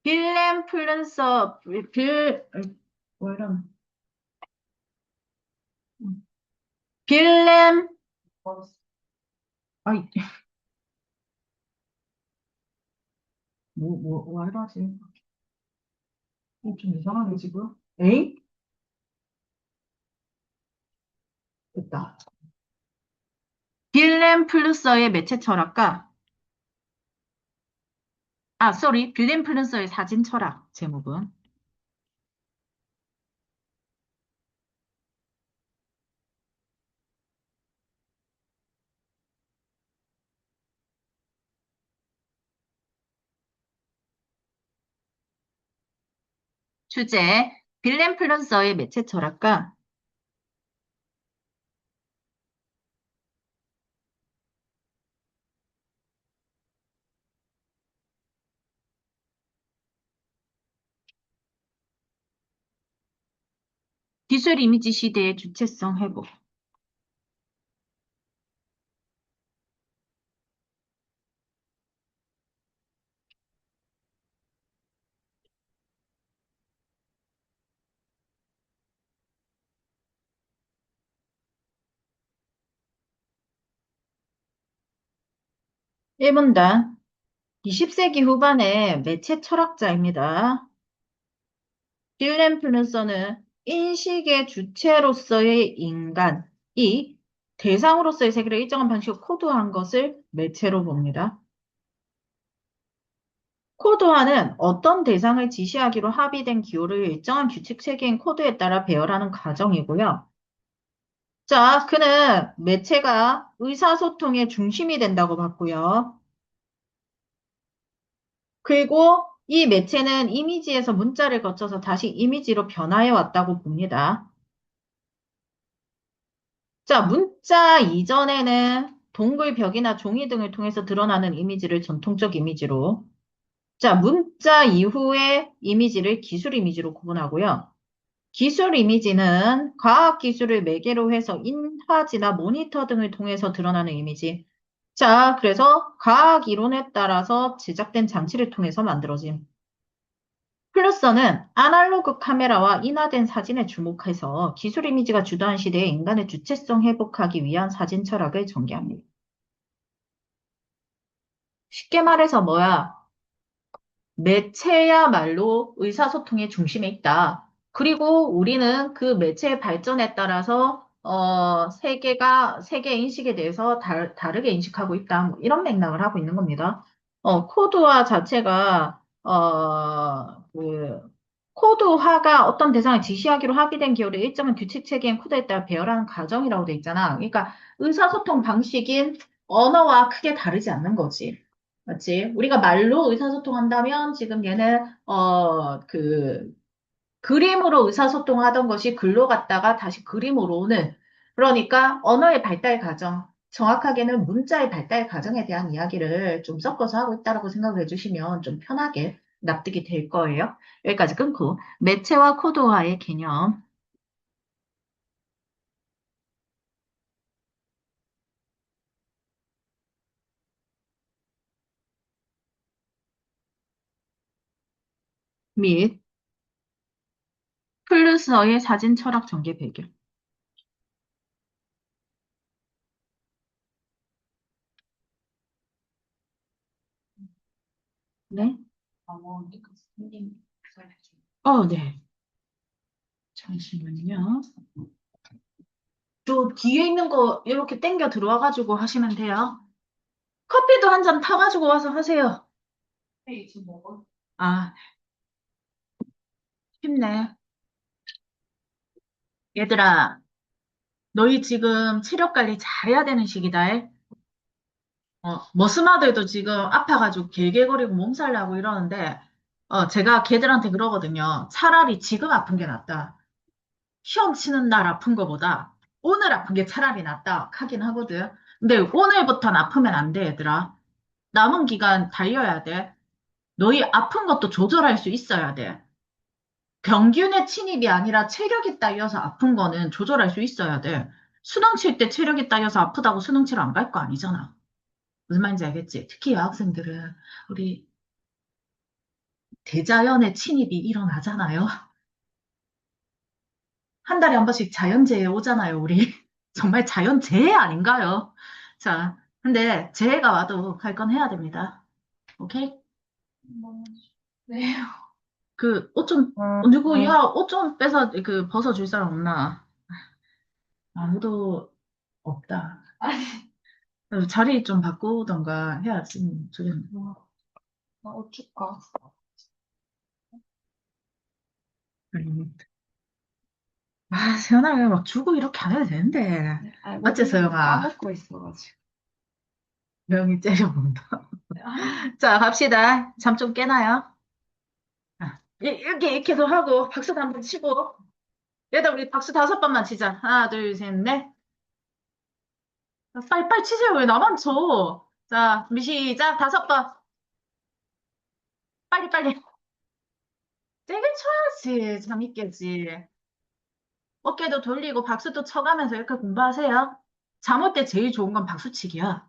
빌렘 플른서, 뭐 이런, 빌렘, 아이, 뭐 이러지? 좀 이상하네, 지금. 에이? 됐다. 빌렘 플루서의 매체 철학과, 빌렘 플루서의 사진 철학, 제목은. 주제, 빌렘 플루서의 매체 철학과, 기술 이미지 시대의 주체성 회복. 일분단 20세기 후반의 매체 철학자입니다. 빌렘 플루서는 인식의 주체로서의 인간이 대상으로서의 세계를 일정한 방식으로 코드화한 것을 매체로 봅니다. 코드화는 어떤 대상을 지시하기로 합의된 기호를 일정한 규칙 체계인 코드에 따라 배열하는 과정이고요. 자, 그는 매체가 의사소통의 중심이 된다고 봤고요. 그리고 이 매체는 이미지에서 문자를 거쳐서 다시 이미지로 변화해 왔다고 봅니다. 자, 문자 이전에는 동글 벽이나 종이 등을 통해서 드러나는 이미지를 전통적 이미지로, 자, 문자 이후의 이미지를 기술 이미지로 구분하고요. 기술 이미지는 과학 기술을 매개로 해서 인화지나 모니터 등을 통해서 드러나는 이미지. 자, 그래서 과학 이론에 따라서 제작된 장치를 통해서 만들어진. 플루서는 아날로그 카메라와 인화된 사진에 주목해서 기술 이미지가 주도한 시대에 인간의 주체성 회복하기 위한 사진 철학을 전개합니다. 쉽게 말해서 뭐야? 매체야말로 의사소통의 중심에 있다. 그리고 우리는 그 매체의 발전에 따라서 세계 인식에 대해서 다르게 인식하고 있다. 뭐 이런 맥락을 하고 있는 겁니다. 코드화 자체가 코드화가 어떤 대상을 지시하기로 합의된 기호를 일정한 규칙 체계인 코드에 따라 배열하는 과정이라고 돼 있잖아. 그러니까 의사소통 방식인 언어와 크게 다르지 않는 거지. 맞지? 우리가 말로 의사소통한다면 지금 얘는 그림으로 의사소통하던 것이 글로 갔다가 다시 그림으로 오는 그러니까 언어의 발달 과정, 정확하게는 문자의 발달 과정에 대한 이야기를 좀 섞어서 하고 있다라고 생각을 해주시면 좀 편하게 납득이 될 거예요. 여기까지 끊고 매체와 코드화의 개념 및 플루스어의 사진 철학 전개 배경. 네? 네. 잠시만요. 저 뒤에 있는 거 이렇게 땡겨 들어와가지고 하시면 돼요. 커피도 한 잔 타가지고 와서 하세요. 아, 힘내. 얘들아, 너희 지금 체력 관리 잘해야 되는 시기다. 머스마들도 지금 아파가지고 개개거리고 몸살 나고 이러는데, 제가 걔들한테 그러거든요. 차라리 지금 아픈 게 낫다. 시험 치는 날 아픈 거보다 오늘 아픈 게 차라리 낫다 하긴 하거든. 근데 오늘부터는 아프면 안 돼, 얘들아. 남은 기간 달려야 돼. 너희 아픈 것도 조절할 수 있어야 돼. 병균의 침입이 아니라 체력이 딸려서 아픈 거는 조절할 수 있어야 돼. 수능 칠 때 체력이 딸려서 아프다고 수능 치러 안 갈 거 아니잖아. 무슨 말인지 알겠지? 특히 여학생들은 우리 대자연의 침입이 일어나잖아요. 한 달에 한 번씩 자연재해 오잖아요, 우리. 정말 자연재해 아닌가요? 자, 근데 재해가 와도 할 건 해야 됩니다. 오케이? 뭐, 네. 그, 옷 좀, 누구, 야, 옷 좀 빼서, 벗어줄 사람 없나? 아무도 없다. 자리 좀 바꾸던가 해야지. 저기. 어쩔까? 음. 아, 세연아, 막 주고 이렇게 안 해도 되는데. 맞지, 서영아? 까먹고 있어가지고. 명이 째려본다. 아, 자, 갑시다. 잠 좀 깨나요? 아, 이렇게 해서 하고, 박수도 한번 치고. 얘들아, 우리 박수 5번만 치자. 하나, 둘, 셋, 넷. 빨리 치세요. 왜 나만 쳐? 자, 준비 시작. 5번. 빨리. 세게 쳐야지. 잠이 깨지. 어깨도 돌리고 박수도 쳐가면서 이렇게 공부하세요. 잠 올 때 제일 좋은 건 박수치기야.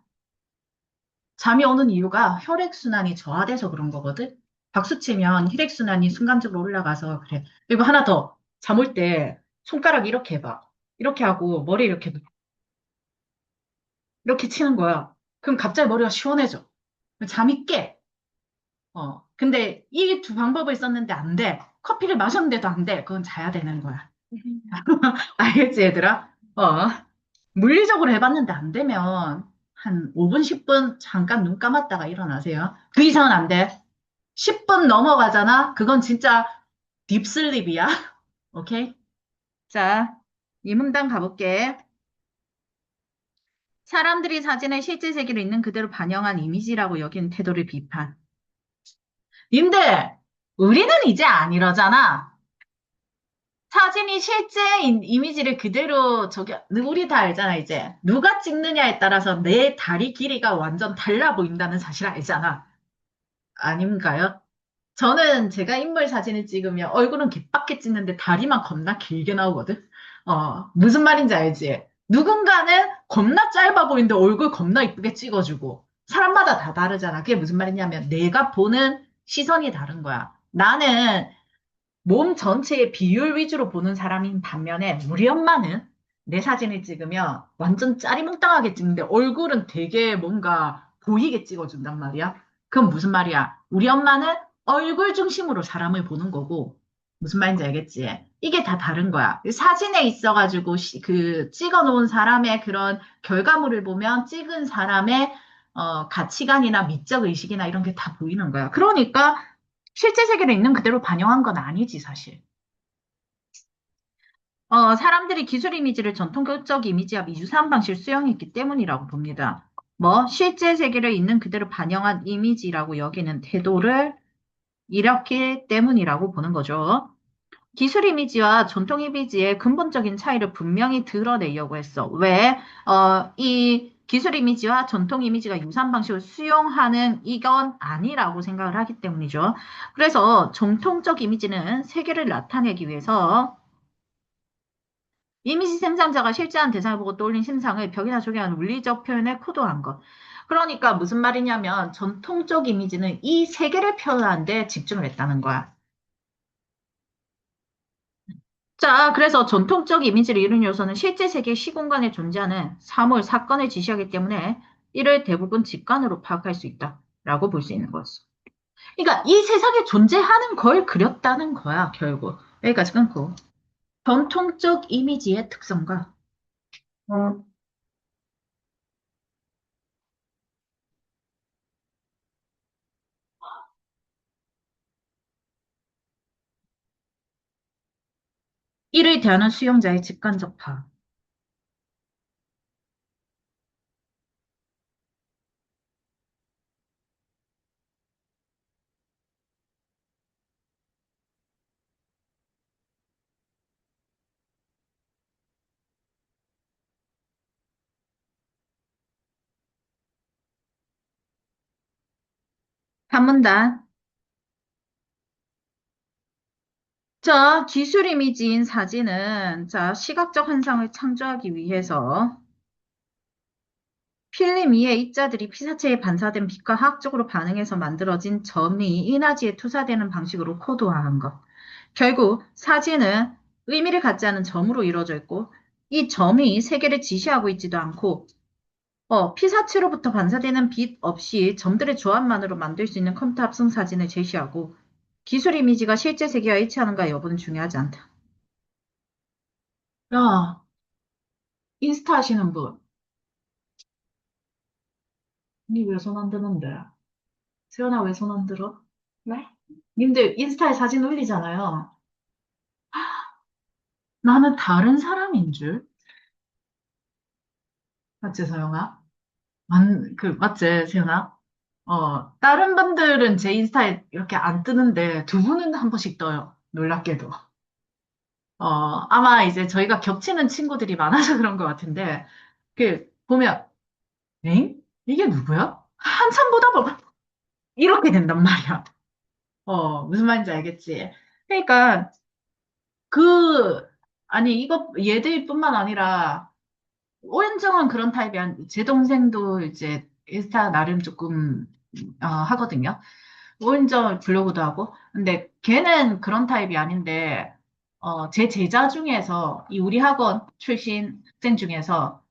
잠이 오는 이유가 혈액순환이 저하돼서 그런 거거든. 박수 치면 혈액순환이 순간적으로 올라가서 그래. 그리고 하나 더. 잠 올 때 손가락 이렇게 해봐. 이렇게 하고 머리 이렇게 치는 거야. 그럼 갑자기 머리가 시원해져. 잠이 깨. 근데 이 두 방법을 썼는데 안 돼. 커피를 마셨는데도 안 돼. 그건 자야 되는 거야. 알겠지, 얘들아? 물리적으로 해봤는데 안 되면 한 5분, 10분 잠깐 눈 감았다가 일어나세요. 그 이상은 안 돼. 10분 넘어가잖아? 그건 진짜 딥슬립이야. 오케이? 자, 이 문단 가볼게. 사람들이 사진의 실제 세계를 있는 그대로 반영한 이미지라고 여기는 태도를 비판. 님들, 우리는 이제 안 이러잖아. 사진이 실제 이미지를 그대로 우리 다 알잖아, 이제. 누가 찍느냐에 따라서 내 다리 길이가 완전 달라 보인다는 사실 알잖아. 아닌가요? 저는 제가 인물 사진을 찍으면 얼굴은 개빡게 찍는데 다리만 겁나 길게 나오거든? 무슨 말인지 알지? 누군가는 겁나 짧아 보이는데 얼굴 겁나 이쁘게 찍어주고. 사람마다 다 다르잖아. 그게 무슨 말이냐면 내가 보는 시선이 다른 거야. 나는 몸 전체의 비율 위주로 보는 사람인 반면에 우리 엄마는 내 사진을 찍으면 완전 짜리몽땅하게 찍는데 얼굴은 되게 뭔가 보이게 찍어준단 말이야. 그건 무슨 말이야? 우리 엄마는 얼굴 중심으로 사람을 보는 거고 무슨 말인지 알겠지? 이게 다 다른 거야. 사진에 있어가지고 찍어 놓은 사람의 그런 결과물을 보면 찍은 사람의 가치관이나 미적 의식이나 이런 게 다 보이는 거야. 그러니까 실제 세계를 있는 그대로 반영한 건 아니지, 사실. 사람들이 기술 이미지를 전통적 이미지와 유사한 방식을 수용했기 때문이라고 봅니다. 실제 세계를 있는 그대로 반영한 이미지라고 여기는 태도를 이렇기 때문이라고 보는 거죠. 기술 이미지와 전통 이미지의 근본적인 차이를 분명히 드러내려고 했어. 왜? 이 기술 이미지와 전통 이미지가 유사한 방식을 수용하는 이건 아니라고 생각을 하기 때문이죠. 그래서 정통적 이미지는 세계를 나타내기 위해서 이미지 생산자가 실제한 대상을 보고 떠올린 심상을 벽이나 조개한 물리적 표현에 코드한 것. 그러니까 무슨 말이냐면 전통적 이미지는 이 세계를 표현하는 데 집중을 했다는 거야. 자, 그래서 전통적 이미지를 이루는 요소는 실제 세계 시공간에 존재하는 사물, 사건을 지시하기 때문에 이를 대부분 직관으로 파악할 수 있다라고 볼 수 있는 거였어. 그러니까 이 세상에 존재하는 걸 그렸다는 거야, 결국. 여기까지 끊고. 전통적 이미지의 특성과 이를 대하는 수용자의 직관적 파악. 한문단. 자, 기술 이미지인 사진은, 자, 시각적 환상을 창조하기 위해서 필름 위의 입자들이 피사체에 반사된 빛과 화학적으로 반응해서 만들어진 점이 인화지에 투사되는 방식으로 코드화한 것. 결국 사진은 의미를 갖지 않은 점으로 이루어져 있고 이 점이 세계를 지시하고 있지도 않고 피사체로부터 반사되는 빛 없이 점들의 조합만으로 만들 수 있는 컴퓨터 합성 사진을 제시하고 기술 이미지가 실제 세계와 일치하는가 여부는 중요하지 않다. 야, 인스타 하시는 분, 니 왜 손 안 드는데? 세연아 왜 손 안 들어? 네? 님들 인스타에 사진 올리잖아요. 나는 다른 사람인 줄. 맞지, 서영아? 맞지, 세연아? 다른 분들은 제 인스타에 이렇게 안 뜨는데 두 분은 한 번씩 떠요. 놀랍게도. 아마 이제 저희가 겹치는 친구들이 많아서 그런 것 같은데, 보면, 엥? 이게 누구야? 한참 보다 보면 이렇게 된단 말이야. 무슨 말인지 알겠지? 그러니까, 그, 아니, 이거 얘들뿐만 아니라, 오현정은 그런 타입이 제 동생도 이제 인스타 나름 조금, 하거든요. 오인정 블로그도 하고. 근데 걔는 그런 타입이 아닌데, 제 제자 중에서, 이 우리 학원 출신 학생 중에서,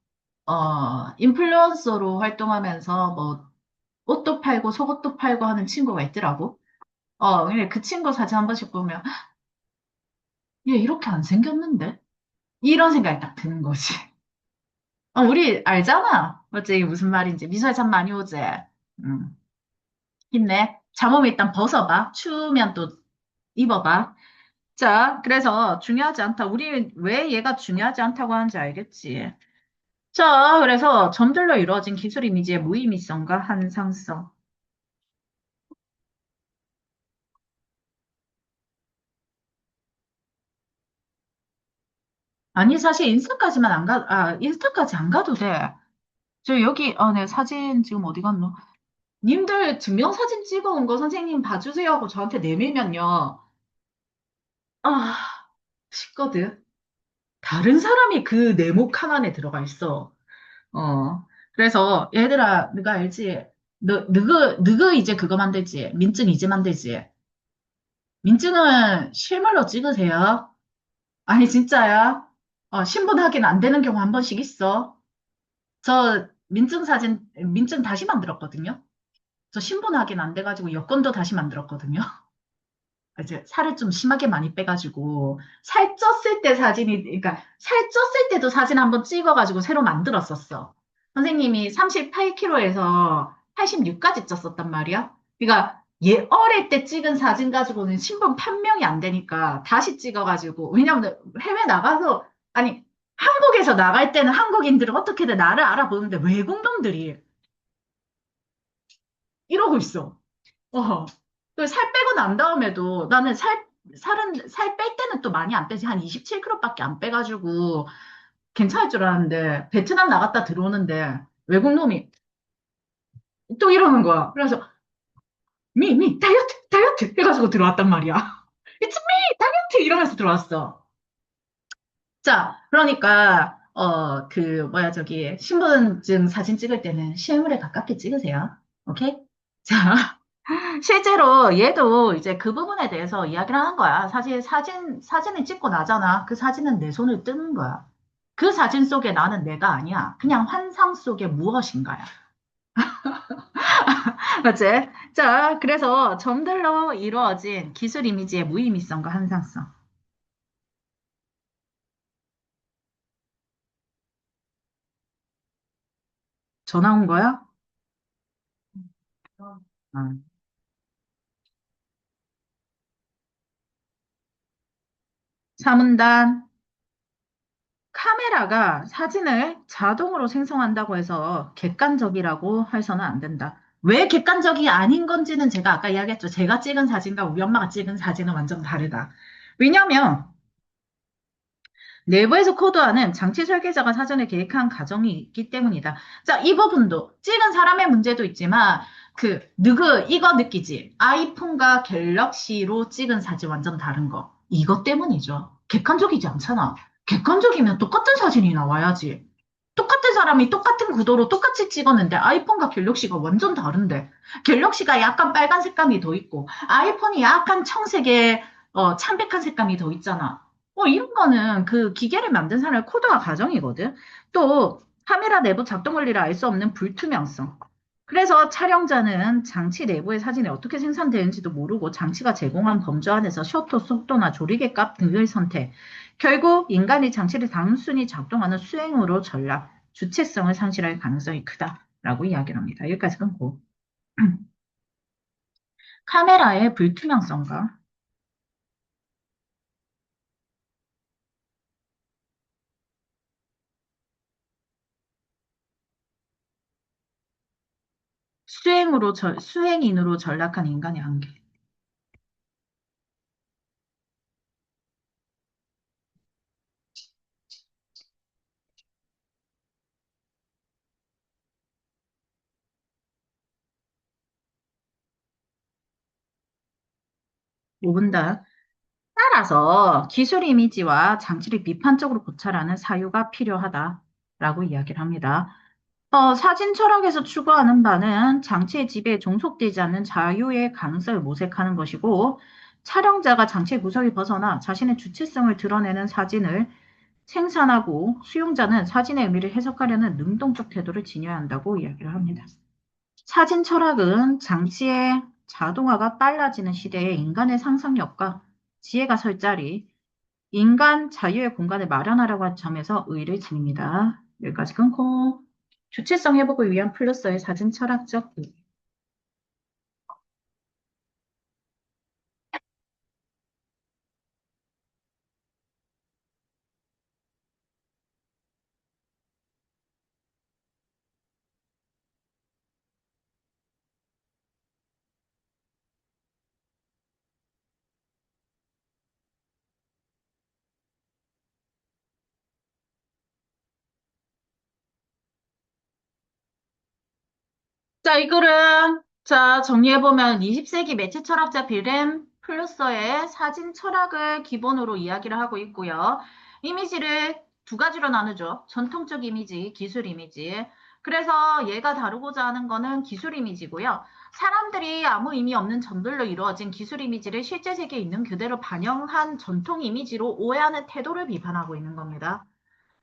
인플루언서로 활동하면서 뭐, 옷도 팔고 속옷도 팔고 하는 친구가 있더라고. 근데 그 친구 사진 한 번씩 보면, 얘 이렇게 안 생겼는데? 이런 생각이 딱 드는 거지. 우리 알잖아. 맞지? 이게 무슨 말인지. 미소에 참 많이 오지. 음, 힘내. 잠옷 일단 벗어봐. 추우면 또 입어봐. 자, 그래서 중요하지 않다. 우리 왜 얘가 중요하지 않다고 하는지 알겠지? 자, 그래서 점들로 이루어진 기술 이미지의 무의미성과 한상성. 아니, 사실 인스타까지 안 가도 돼. 저 여기, 내 사진 지금 어디 갔노? 님들 증명사진 찍어온 거 선생님 봐주세요 하고 저한테 내밀면요. 아, 싶거든. 다른 사람이 그 네모칸 안에 들어가 있어. 그래서 얘들아, 너가 알지? 너가 이제 그거 만들지? 민증 이제 만들지? 민증은 실물로 찍으세요. 아니, 진짜야. 신분 확인 안 되는 경우 한 번씩 있어. 저 민증 다시 만들었거든요. 저 신분 확인 안 돼가지고 여권도 다시 만들었거든요. 이제 살을 좀 심하게 많이 빼가지고 살쪘을 때 그러니까 살쪘을 때도 사진 한번 찍어가지고 새로 만들었었어. 선생님이 38kg에서 86까지 쪘었단 말이야. 그러니까 얘 어릴 때 찍은 사진 가지고는 신분 판명이 안 되니까 다시 찍어가지고 왜냐면 해외 나가서 아니 한국에서 나갈 때는 한국인들은 어떻게든 나를 알아보는데 외국 놈들이 이러고 있어. 어. 그살 빼고 난 다음에도 나는 살 뺄 때는 또 많이 안 빼지. 한 27kg밖에 안 빼가지고 괜찮을 줄 알았는데 베트남 나갔다 들어오는데 외국 놈이 또 이러는 거야. 그래서 다이어트, 다이어트 해가지고 들어왔단 말이야. It's me, 다이어트 이러면서 들어왔어. 자, 그러니까 뭐야 저기 신분증 사진 찍을 때는 실물에 가깝게 찍으세요. 오케이? 자, 실제로 얘도 이제 그 부분에 대해서 이야기를 하는 거야. 사실 사진을 찍고 나잖아. 그 사진은 내 손을 뜨는 거야. 그 사진 속에 나는 내가 아니야. 그냥 환상 속의 무엇인가야. 맞지? 자, 그래서 점들로 이루어진 기술 이미지의 무의미성과 한상성. 전화 온 거야? 응. 사문단. 카메라가 사진을 자동으로 생성한다고 해서 객관적이라고 해서는 안 된다. 왜 객관적이 아닌 건지는 제가 아까 이야기했죠. 제가 찍은 사진과 우리 엄마가 찍은 사진은 완전 다르다. 왜냐면 내부에서 코드하는 장치 설계자가 사전에 계획한 과정이 있기 때문이다. 자, 이 부분도 찍은 사람의 문제도 있지만 이거 느끼지? 아이폰과 갤럭시로 찍은 사진 완전 다른 거. 이것 때문이죠. 객관적이지 않잖아. 객관적이면 똑같은 사진이 나와야지. 똑같은 사람이 똑같은 구도로 똑같이 찍었는데 아이폰과 갤럭시가 완전 다른데 갤럭시가 약간 빨간 색감이 더 있고 아이폰이 약간 청색에 창백한 색감이 더 있잖아. 이런 거는 그 기계를 만든 사람의 코드와 과정이거든. 또 카메라 내부 작동 원리를 알 수 없는 불투명성. 그래서 촬영자는 장치 내부의 사진이 어떻게 생산되는지도 모르고 장치가 제공한 범주 안에서 셔터 속도나 조리개 값 등을 선택. 결국 인간이 장치를 단순히 작동하는 수행으로 전락, 주체성을 상실할 가능성이 크다라고 이야기를 합니다. 여기까지 끊고. 카메라의 불투명성과 수행인으로 전락한 인간의 한계. 모분다. 따라서 기술 이미지와 장치를 비판적으로 고찰하는 사유가 필요하다라고 이야기를 합니다. 사진 철학에서 추구하는 바는 장치의 지배에 종속되지 않는 자유의 가능성을 모색하는 것이고, 촬영자가 장치의 구석이 벗어나 자신의 주체성을 드러내는 사진을 생산하고 수용자는 사진의 의미를 해석하려는 능동적 태도를 지녀야 한다고 이야기를 합니다. 사진 철학은 장치의 자동화가 빨라지는 시대에 인간의 상상력과 지혜가 설 자리, 인간 자유의 공간을 마련하려고 한 점에서 의의를 지닙니다. 여기까지 끊고 주체성 회복을 위한 플러스의 사진 철학적 의의. 자, 이거를 정리해보면 20세기 매체 철학자 빌렘 플루서의 사진 철학을 기본으로 이야기를 하고 있고요. 이미지를 두 가지로 나누죠. 전통적 이미지, 기술 이미지. 그래서 얘가 다루고자 하는 거는 기술 이미지고요. 사람들이 아무 의미 없는 점들로 이루어진 기술 이미지를 실제 세계에 있는 그대로 반영한 전통 이미지로 오해하는 태도를 비판하고 있는 겁니다.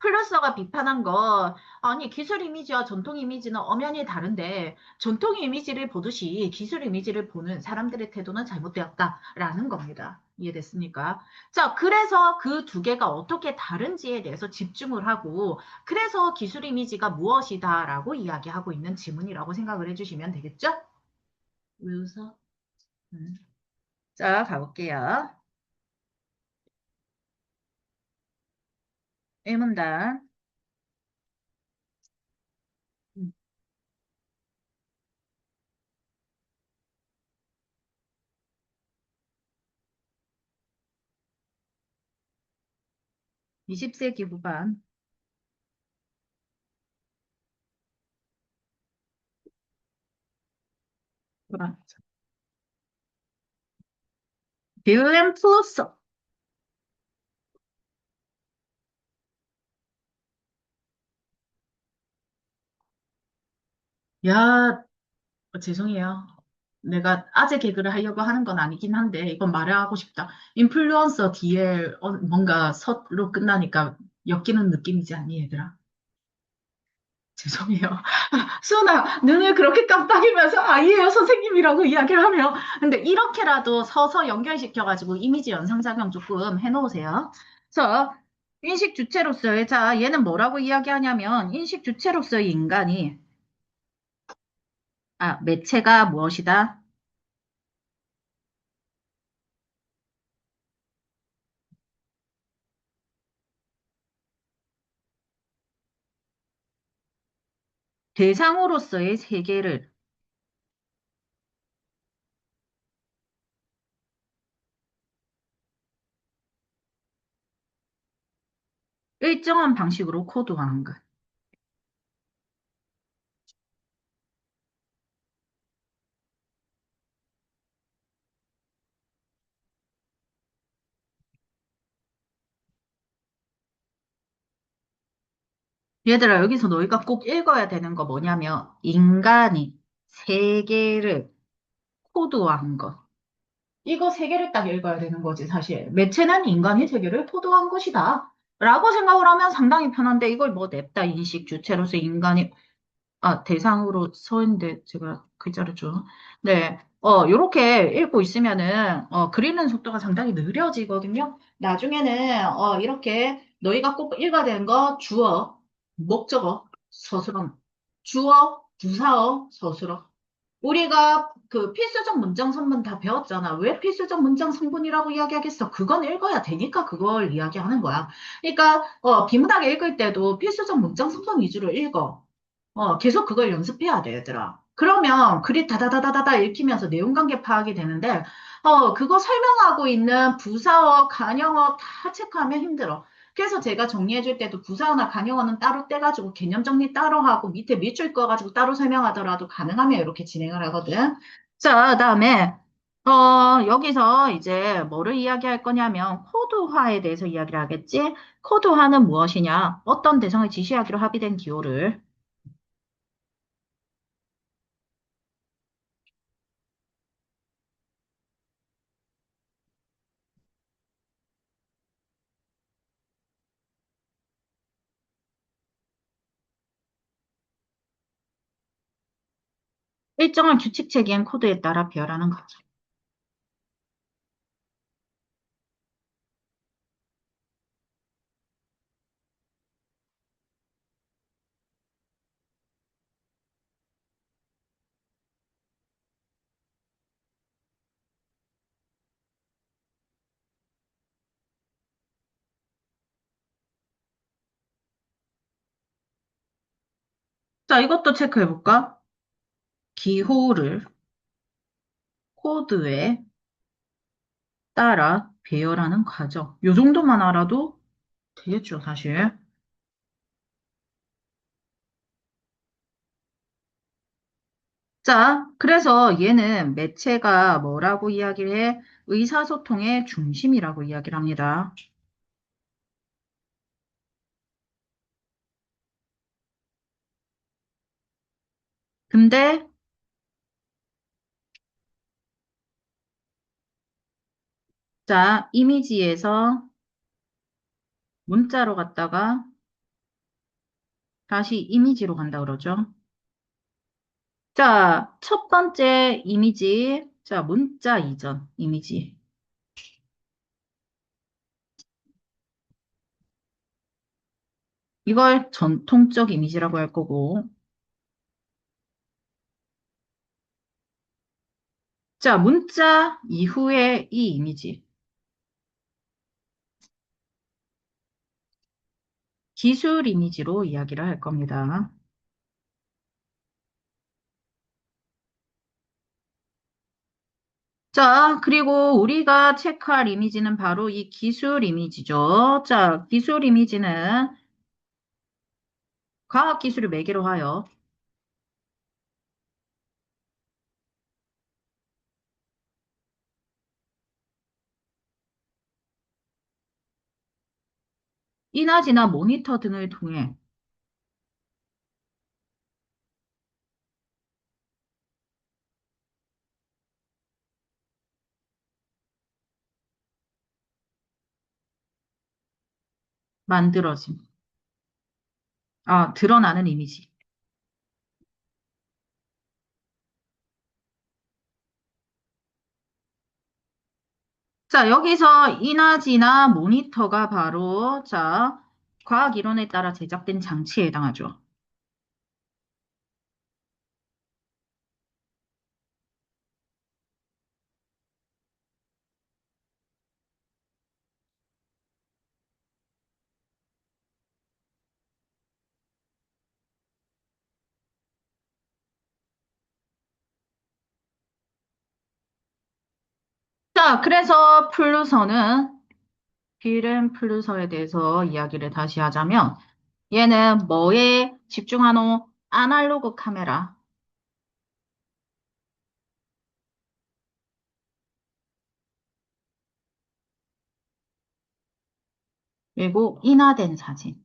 플러서가 비판한 건 아니 기술 이미지와 전통 이미지는 엄연히 다른데 전통 이미지를 보듯이 기술 이미지를 보는 사람들의 태도는 잘못되었다라는 겁니다. 이해됐습니까? 자, 그래서 그 두 개가 어떻게 다른지에 대해서 집중을 하고 그래서 기술 이미지가 무엇이다라고 이야기하고 있는 지문이라고 생각을 해주시면 되겠죠? 왜 웃어? 음. 자, 가볼게요. 1문단. 20세기 후반. 빌렘 플러서. 야, 죄송해요. 내가 아재 개그를 하려고 하는 건 아니긴 한데, 이건 말하고 싶다. 인플루언서 뒤에 뭔가 서로 끝나니까 엮이는 느낌이지 않니, 얘들아? 죄송해요. 수은아, 눈을 그렇게 깜빡이면서 아이예요, 선생님이라고 이야기를 하며. 근데 이렇게라도 서서 연결시켜가지고 이미지 연상작용 조금 해놓으세요. 그래서 인식 주체로서의, 자, 얘는 뭐라고 이야기하냐면, 인식 주체로서의 인간이, 매체가 무엇이다? 대상으로서의 세계를 일정한 방식으로 코드화한 것. 얘들아, 여기서 너희가 꼭 읽어야 되는 거 뭐냐면, 인간이 세계를 코드화한 것. 이거 세 개를 딱 읽어야 되는 거지, 사실. 매체는 인간이 세계를 포도한 것이다. 라고 생각을 하면 상당히 편한데, 이걸 뭐 냅다 인식 주체로서 인간이, 대상으로 서 있는데, 제가 글자를 좀. 네. 요렇게 읽고 있으면은, 그리는 속도가 상당히 느려지거든요. 나중에는, 이렇게 너희가 꼭 읽어야 되는 거, 주어, 목적어, 서술어, 주어, 부사어, 서술어. 우리가 그 필수적 문장 성분 다 배웠잖아. 왜 필수적 문장 성분이라고 이야기하겠어? 그건 읽어야 되니까 그걸 이야기하는 거야. 그러니까 비문하게 읽을 때도 필수적 문장 성분 위주로 읽어. 계속 그걸 연습해야 돼, 얘들아. 그러면 글이 다다다다다다 읽히면서 내용 관계 파악이 되는데, 그거 설명하고 있는 부사어, 간영어 다 체크하면 힘들어. 그래서 제가 정리해 줄 때도 부사어나 간영어는 따로 떼가지고 개념 정리 따로 하고 밑에 밑줄 그어가지고 따로 설명하더라도 가능하면 이렇게 진행을 하거든. 자, 그다음에 여기서 이제 뭐를 이야기할 거냐면 코드화에 대해서 이야기를 하겠지. 코드화는 무엇이냐? 어떤 대상을 지시하기로 합의된 기호를 일정한 규칙 체계인 코드에 따라 배열하는 거죠. 자, 이것도 체크해 볼까? 기호를 코드에 따라 배열하는 과정. 요 정도만 알아도 되겠죠, 사실. 자, 그래서 얘는 매체가 뭐라고 이야기를 해? 의사소통의 중심이라고 이야기를 합니다. 근데, 자, 이미지에서 문자로 갔다가 다시 이미지로 간다 그러죠. 자, 첫 번째 이미지. 자, 문자 이전 이미지. 이걸 전통적 이미지라고 할 거고. 자, 문자 이후에 이 이미지. 기술 이미지로 이야기를 할 겁니다. 자, 그리고 우리가 체크할 이미지는 바로 이 기술 이미지죠. 자, 기술 이미지는 과학 기술을 매개로 하여 이나지나 모니터 등을 통해 만들어진, 드러나는 이미지. 자, 여기서 이나지나 모니터가 바로, 자, 과학 이론에 따라 제작된 장치에 해당하죠. 자, 그래서 필름 플루서에 대해서 이야기를 다시 하자면, 얘는 뭐에 집중하노? 아날로그 카메라. 그리고 인화된 사진.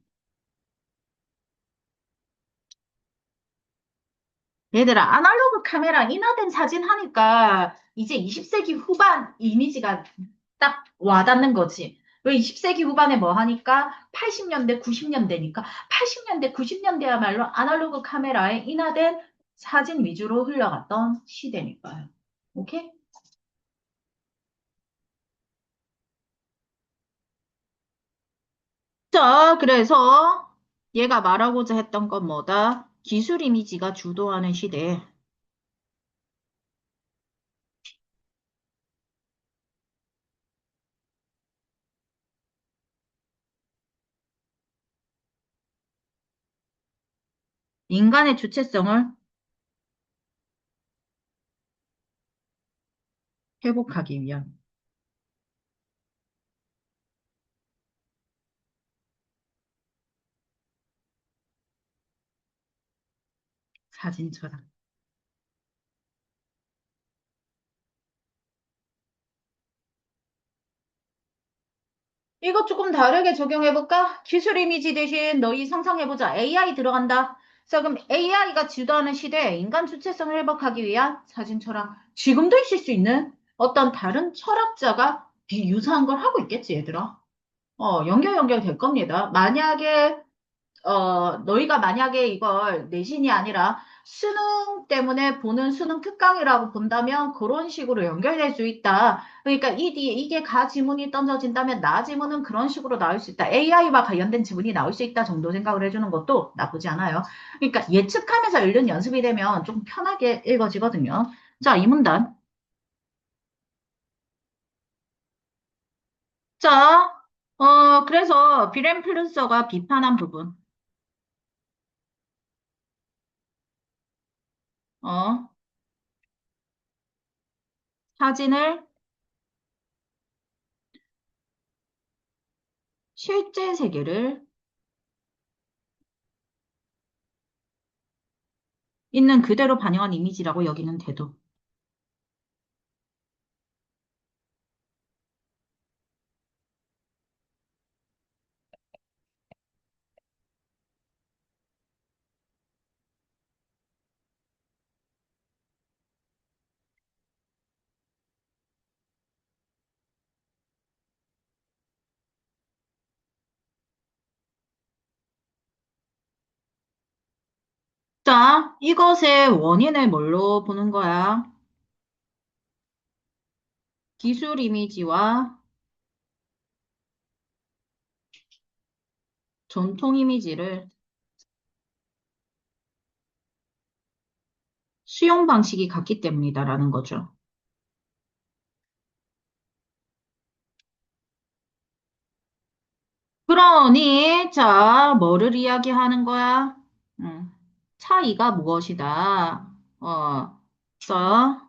얘들아, 아날로그 카메라 인화된 사진 하니까 이제 20세기 후반 이미지가 딱 와닿는 거지. 왜 20세기 후반에 뭐 하니까 80년대, 90년대니까 80년대, 90년대야말로 아날로그 카메라에 인화된 사진 위주로 흘러갔던 시대니까요. 오케이? 자, 그래서 얘가 말하고자 했던 건 뭐다? 기술 이미지가 주도하는 시대. 인간의 주체성을 회복하기 위한 사진 철학. 이거 조금 다르게 적용해볼까? 기술 이미지 대신 너희 상상해보자. AI 들어간다. 자, 그럼 AI가 주도하는 시대에 인간 주체성을 회복하기 위한 사진 철학. 지금도 있을 수 있는 어떤 다른 철학자가 비유사한 걸 하고 있겠지, 얘들아. 연결될 겁니다. 만약에 너희가 만약에 이걸 내신이 아니라 수능 때문에 보는 수능 특강이라고 본다면 그런 식으로 연결될 수 있다. 그러니까 이게 가 지문이 던져진다면 나 지문은 그런 식으로 나올 수 있다. AI와 관련된 지문이 나올 수 있다 정도 생각을 해주는 것도 나쁘지 않아요. 그러니까 예측하면서 읽는 연습이 되면 좀 편하게 읽어지거든요. 자, 이 문단. 자, 그래서 비렌 플루서가 비판한 부분. 어, 사진을 실제 세계를 있는 그대로 반영한 이미지라고 여기는 태도. 자, 이것의 원인을 뭘로 보는 거야? 기술 이미지와 전통 이미지를 수용 방식이 같기 때문이다라는 거죠. 그러니, 자, 뭐를 이야기하는 거야? 음, 차이가 무엇이다? 자,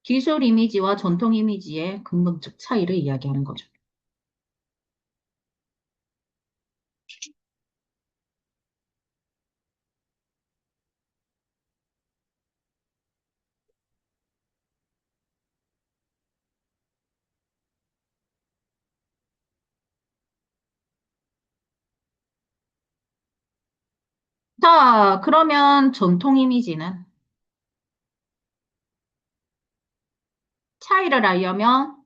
기술 이미지와 전통 이미지의 근본적 차이를 이야기하는 거죠. 자, 그러면 전통 이미지는 차이를 알려면,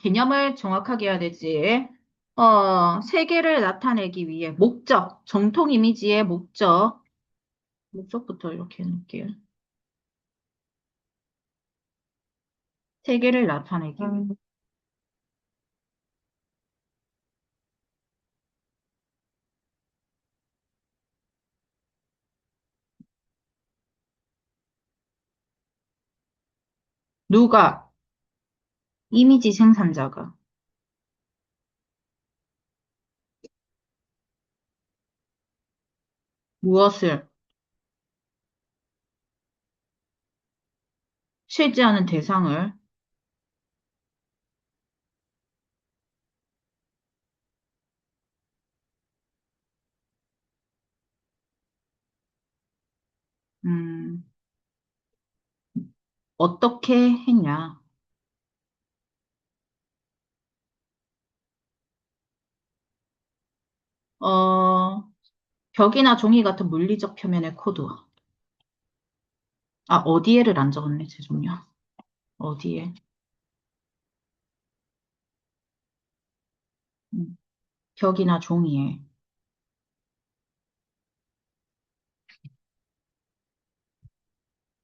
개념을 정확하게 해야 되지. 세계를 나타내기 위해 목적, 정통 이미지의 목적부터 이렇게 해놓을게요. 세계를 나타내기 위해. 누가? 이미지 생산자가. 무엇을? 실제하는 대상을. 음, 어떻게 했냐. 어, 벽이나 종이 같은 물리적 표면의 코드. 아, 어디에를 안 적었네. 죄송해요. 어디에? 음, 벽이나 종이에.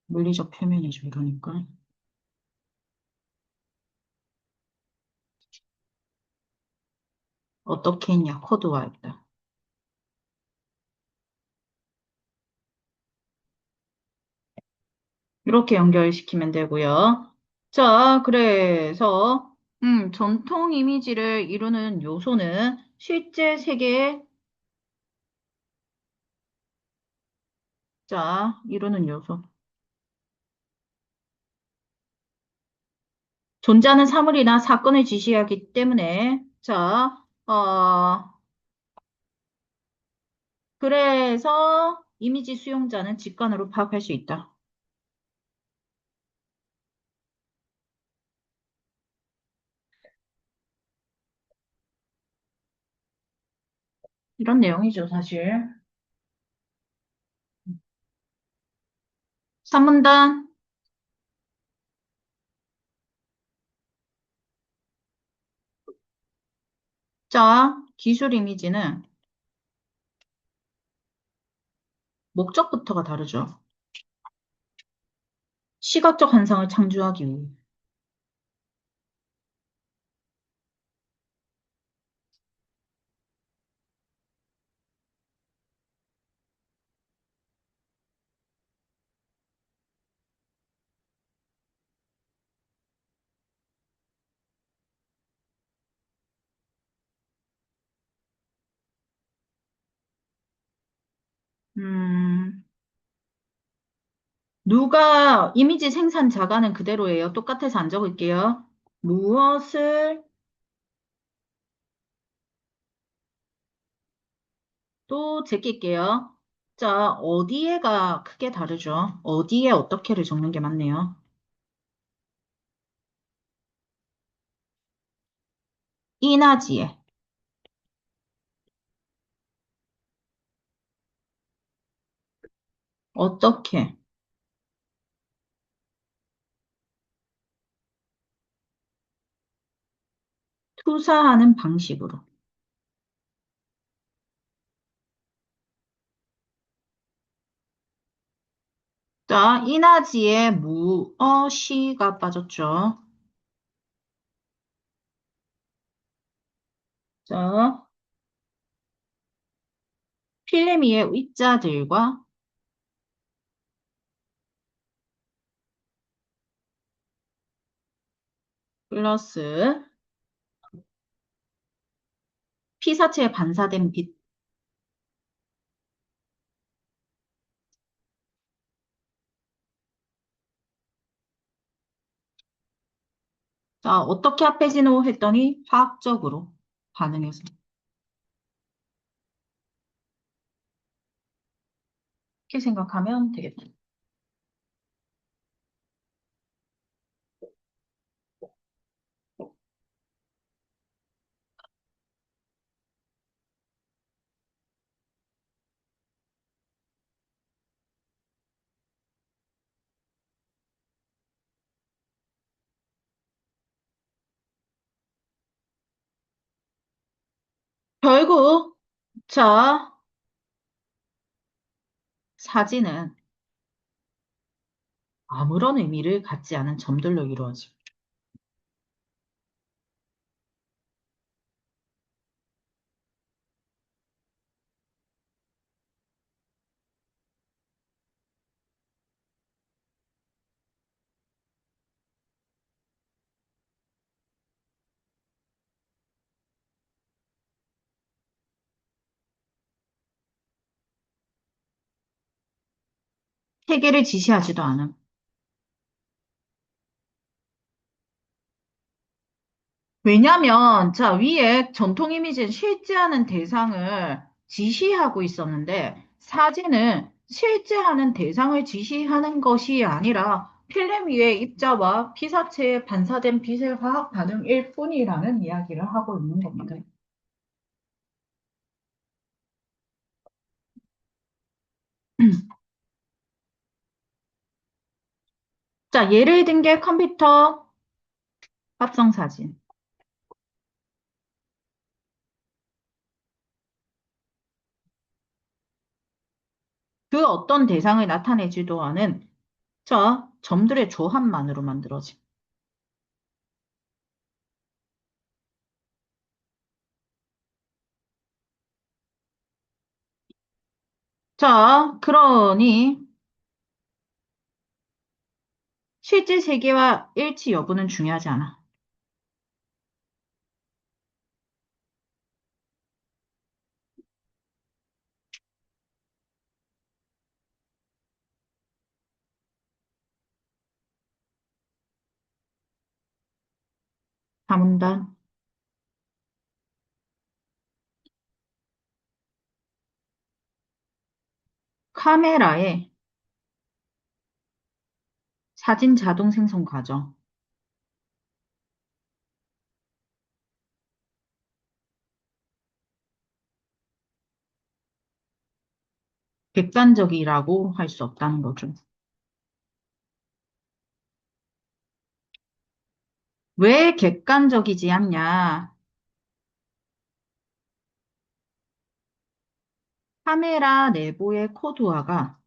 물리적 표면이죠, 이러니까. 어떻게 했냐, 코드와 있다. 이렇게 연결시키면 되고요. 자, 그래서, 전통 이미지를 이루는 요소는 실제 세계에, 자, 이루는 요소. 존재하는 사물이나 사건을 지시하기 때문에, 자, 그래서 이미지 수용자는 직관으로 파악할 수 있다. 이런 내용이죠, 사실. 3문단, 자, 기술 이미지는 목적부터가 다르죠. 시각적 환상을 창조하기 위해. 음, 누가 이미지 생산 자가는 그대로예요. 똑같아서 안 적을게요. 무엇을 또 제낄게요. 자, 어디에가 크게 다르죠? 어디에 어떻게를 적는 게 맞네요. 이나지에. 어떻게. 투사하는 방식으로. 자, 이나지에 무엇이가 빠졌죠? 자, 필레미의 위자들과 플러스 피사체에 반사된 빛. 자, 어떻게 합해지노 했더니 화학적으로 반응해서. 이렇게 생각하면 되겠다. 결국, 자, 사진은 아무런 의미를 갖지 않은 점들로 이루어져. 세계를 지시하지도 않음. 왜냐면, 자, 위에 전통 이미지는 실제하는 대상을 지시하고 있었는데, 사진은 실제하는 대상을 지시하는 것이 아니라 필름 위의 입자와 피사체에 반사된 빛의 화학 반응일 뿐이라는 이야기를 하고 있는 겁니다. 자, 예를 든 게 컴퓨터 합성 사진. 그 어떤 대상을 나타내지도 않은 자, 점들의 조합만으로 만들어진. 자, 그러니 실제 세계와 일치 여부는 중요하지 않아. 다문단. 카메라의 사진 자동 생성 과정. 객관적이라고 할 수 없다는 거죠. 왜 객관적이지 않냐? 카메라 내부의 코드화가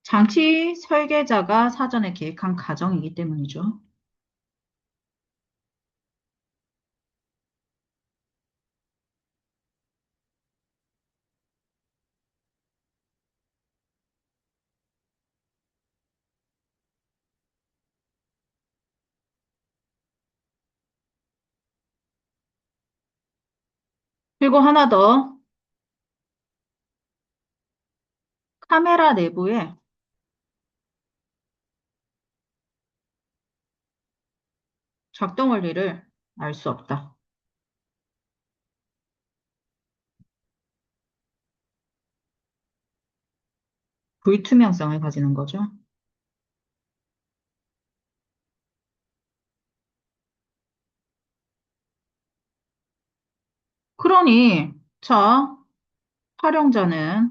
장치 설계자가 사전에 계획한 과정이기 때문이죠. 그리고 하나 더, 카메라 내부의 작동 원리를 알 수 없다. 불투명성을 가지는 거죠. 그러니, 자, 활용자는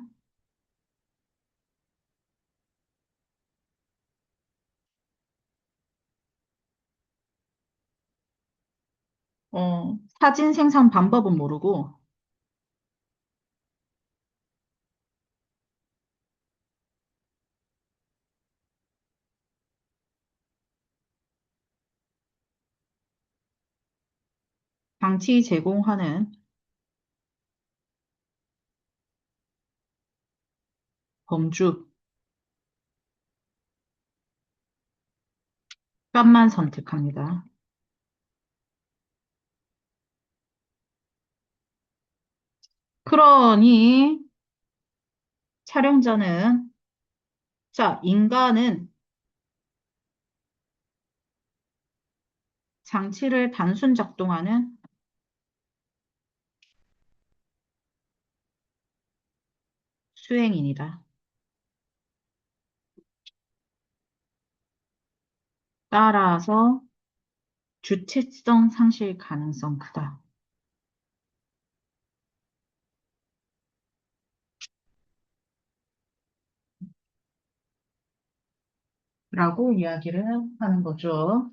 사진 생산 방법은 모르고 장치 제공하는 범주 값만 선택합니다. 그러니 촬영자는 자, 인간은 장치를 단순 작동하는 수행인이다. 따라서 주체성 상실 가능성 크다. 라고 이야기를 하는 거죠.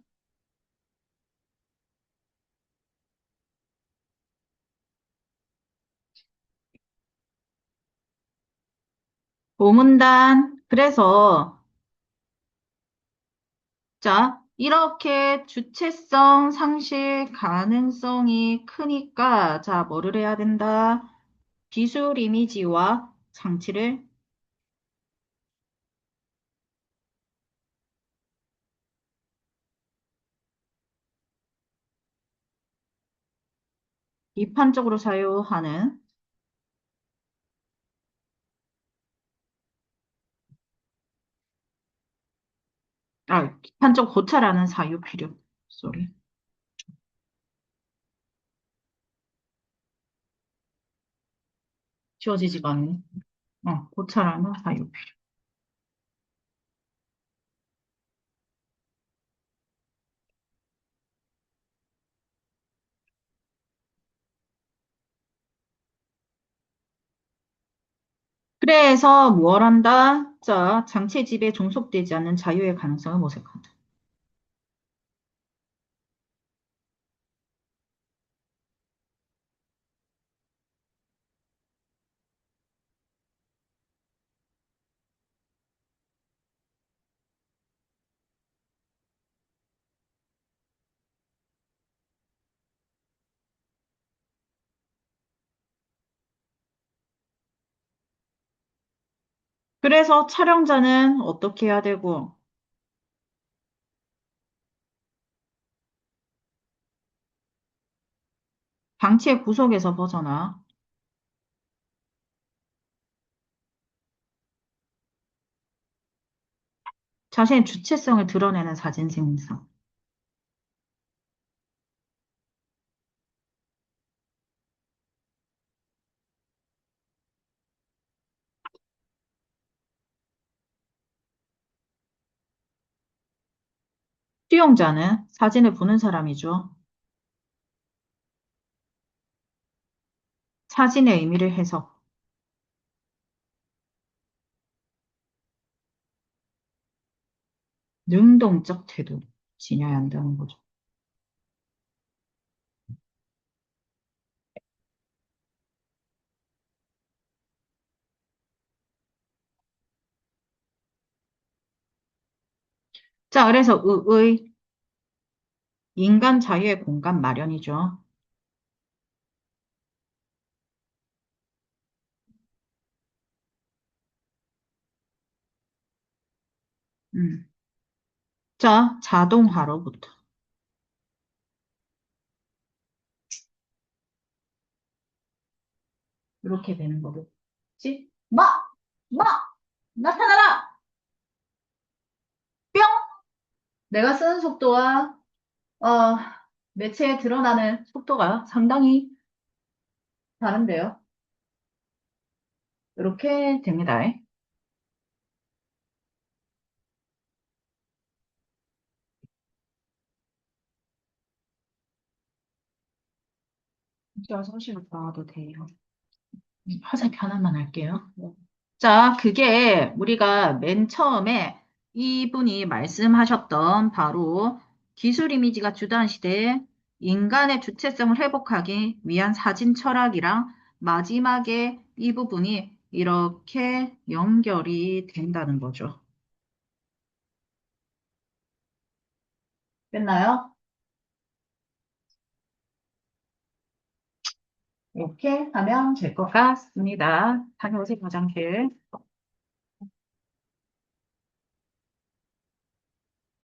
오문단. 그래서, 자, 이렇게 주체성 상실 가능성이 크니까, 자, 뭐를 해야 된다? 기술 이미지와 장치를 비판적으로 사유하는, 비판적 고찰하는 사유 필요. 쏘리. 지워지지가 않네. 고찰하는 사유 필요. 그래서 뭘 한다? 자, 장채집에 종속되지 않는 자유의 가능성을 모색한다. 그래서 촬영자는 어떻게 해야 되고, 방치의 구석에서 벗어나 자신의 주체성을 드러내는 사진 생성. 수용자는 사진을 보는 사람이죠. 사진의 의미를 해석, 능동적 태도, 지녀야 한다는 거죠. 자, 그래서 의의 인간 자유의 공간 마련이죠. 음. 자, 자동화로부터. 이렇게 되는 거겠지? 마! 나타나라! 뿅! 내가 쓰는 속도와, 어, 매체에 드러나는 속도가 상당히 다른데요. 이렇게 됩니다. 제가 성실을 봐도 돼요. 화살 하나만 할게요. 네. 자, 그게 우리가 맨 처음에 이분이 말씀하셨던 바로 기술 이미지가 주도한 시대에 인간의 주체성을 회복하기 위한 사진 철학이랑 마지막에 이 부분이 이렇게 연결이 된다는 거죠. 됐나요? 이렇게 하면 될 것 같습니다. 다녀오세요, 화장실.